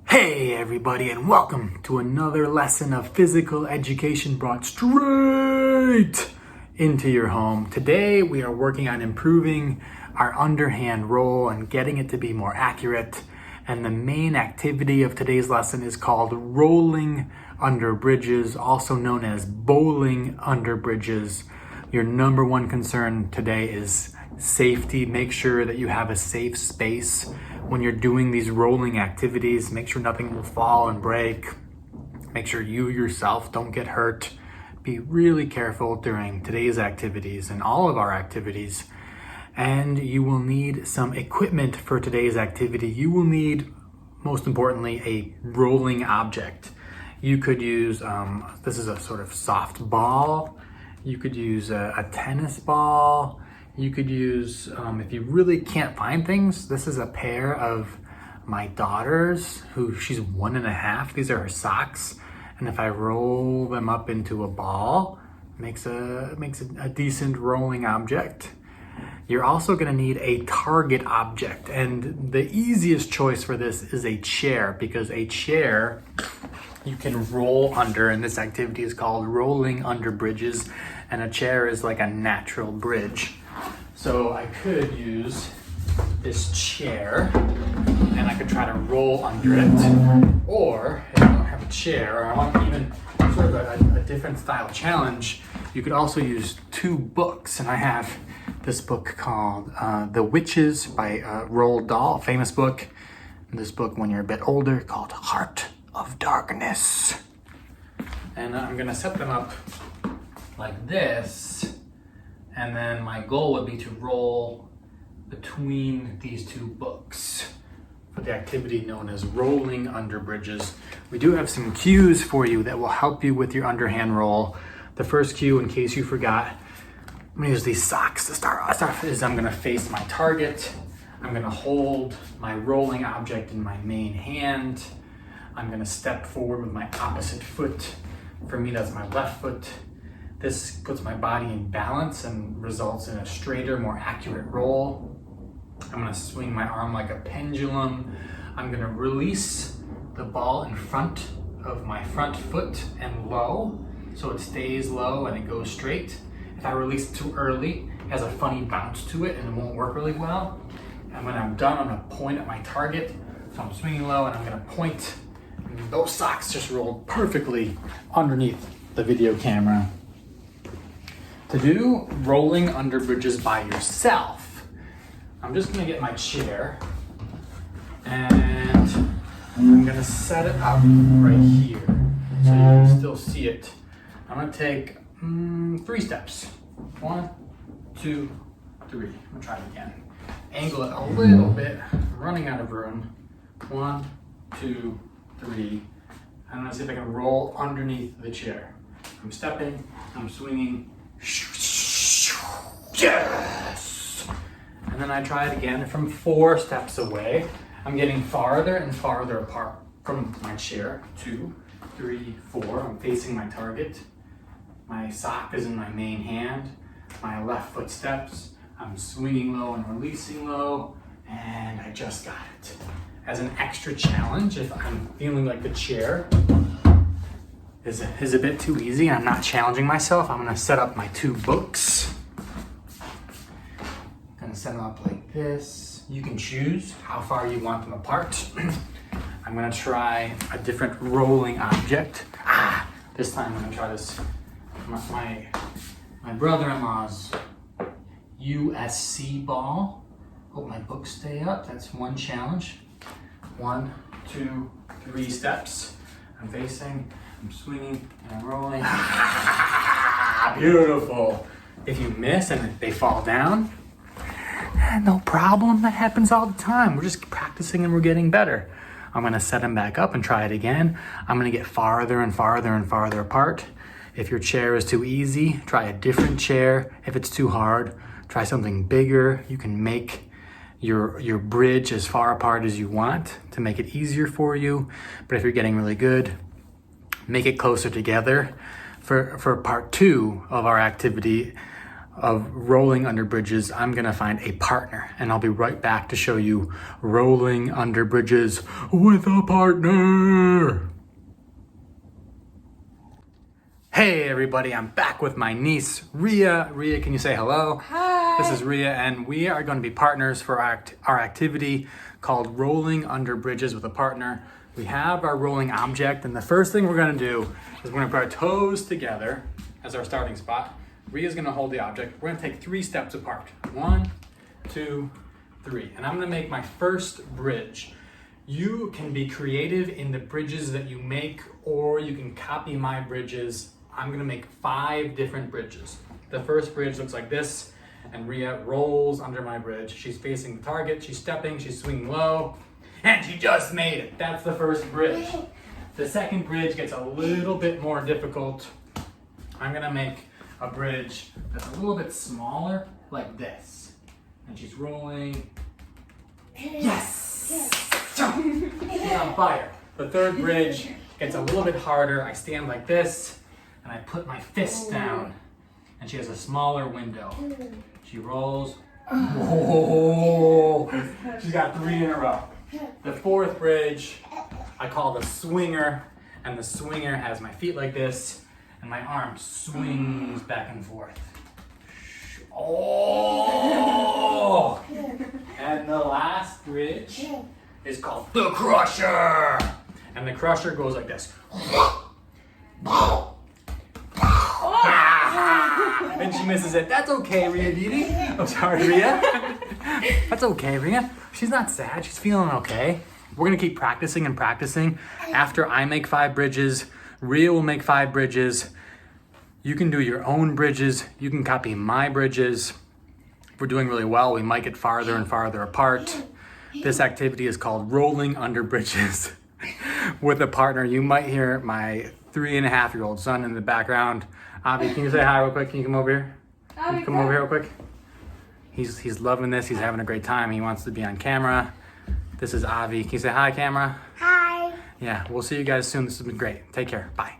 Hey everybody, and welcome to another lesson of physical education brought straight into your home. Today we are working on improving our underhand roll and getting it to be more accurate. And the main activity of today's lesson is called rolling under bridges, also known as bowling under bridges. Your number one concern today is safety. Make sure that you have a safe space when you're doing these rolling activities. Make sure nothing will fall and break. Make sure you yourself don't get hurt. Be really careful during today's activities and all of our activities. And you will need some equipment for today's activity. You will need, most importantly, a rolling object. You could use, this is a sort of soft ball. You could use a tennis ball. You could use, if you really can't find things, this is a pair of my daughter's, she's 1.5. These are her socks. And if I roll them up into a ball, it makes a decent rolling object. You're also gonna need a target object. And the easiest choice for this is a chair, because a chair you can roll under, and this activity is called rolling under bridges. And a chair is like a natural bridge. So I could use this chair and I could try to roll under it. Or if I don't have a chair, or I want even sort of a different style challenge, you could also use two books. And I have this book called The Witches by Roald Dahl, a famous book. And this book, when you're a bit older, called Heart of Darkness. And I'm gonna set them up like this. And then my goal would be to roll between these two books for the activity known as rolling under bridges. We do have some cues for you that will help you with your underhand roll. The first cue, in case you forgot, I'm gonna use these socks to start is I'm gonna face my target. I'm gonna hold my rolling object in my main hand. I'm gonna step forward with my opposite foot. For me, that's my left foot. This puts my body in balance and results in a straighter, more accurate roll. I'm gonna swing my arm like a pendulum. I'm gonna release the ball in front of my front foot and low, so it stays low and it goes straight. If I release it too early, it has a funny bounce to it and it won't work really well. And when I'm done, I'm gonna point at my target. So I'm swinging low and I'm gonna point. And those socks just rolled perfectly underneath the video camera. To do rolling under bridges by yourself, I'm just gonna get my chair and I'm gonna set it up right here so you can still see it. I'm gonna take 3 steps. 1, 2, 3. I'm gonna try it again. Angle it a little bit. I'm running out of room. 1, 2, 3. I'm gonna see if I can roll underneath the chair. I'm stepping, I'm swinging. Yes! And then I try it again from 4 steps away. I'm getting farther and farther apart from my chair. 2, 3, 4. I'm facing my target. My sock is in my main hand. My left foot steps. I'm swinging low and releasing low. And I just got it. As an extra challenge, if I'm feeling like the chair is a bit too easy and I'm not challenging myself, I'm gonna set up my 2 books. Gonna set them up like this. You can choose how far you want them apart. I'm gonna try a different rolling object. This time I'm gonna try this. My brother-in-law's USC ball. Hope my books stay up. That's one challenge. 1, 2, 3 steps. I'm facing. I'm swinging and I'm rolling. Beautiful. If you miss and they fall down, no problem. That happens all the time. We're just practicing and we're getting better. I'm gonna set them back up and try it again. I'm gonna get farther and farther and farther apart. If your chair is too easy, try a different chair. If it's too hard, try something bigger. You can make your bridge as far apart as you want to make it easier for you. But if you're getting really good, make it closer together. For part 2 of our activity, of rolling under bridges, I'm gonna find a partner, and I'll be right back to show you rolling under bridges with a partner. Hey everybody, I'm back with my niece, Ria. Ria, can you say hello? Hi. This is Ria, and we are going to be partners for our activity called Rolling Under Bridges with a Partner. We have our rolling object, and the first thing we're going to do is we're going to put our toes together as our starting spot. Ria's going to hold the object. We're going to take 3 steps apart. 1, 2, 3. And I'm going to make my first bridge. You can be creative in the bridges that you make, or you can copy my bridges. I'm going to make 5 different bridges. The first bridge looks like this, and Ria rolls under my bridge. She's facing the target, she's stepping, she's swinging low, and she just made it. That's the first bridge. The second bridge gets a little bit more difficult. I'm going to make a bridge that's a little bit smaller, like this. And she's rolling. Yes! She's on fire. The third bridge gets a little bit harder. I stand like this, and I put my fist down, and she has a smaller window. She rolls. Whoa! She's got 3 in a row. The fourth bridge I call the swinger, and the swinger has my feet like this, and my arm swings back and forth. Oh! And the last bridge is called the crusher, and the crusher goes like this. And she misses it. That's okay, Ria Didi. I'm sorry, Ria. That's okay, Ria. She's not sad. She's feeling okay. We're going to keep practicing and practicing. After I make 5 bridges, Ria will make 5 bridges. You can do your own bridges. You can copy my bridges. If we're doing really well, we might get farther and farther apart. This activity is called Rolling Under Bridges with a partner. You might hear my 3.5-year-old son in the background. Avi, can you say hi real quick? Can you come over here? Can you come over here real quick? He's loving this. He's having a great time. He wants to be on camera. This is Avi. Can you say hi, camera? Hi. Yeah, we'll see you guys soon. This has been great. Take care. Bye.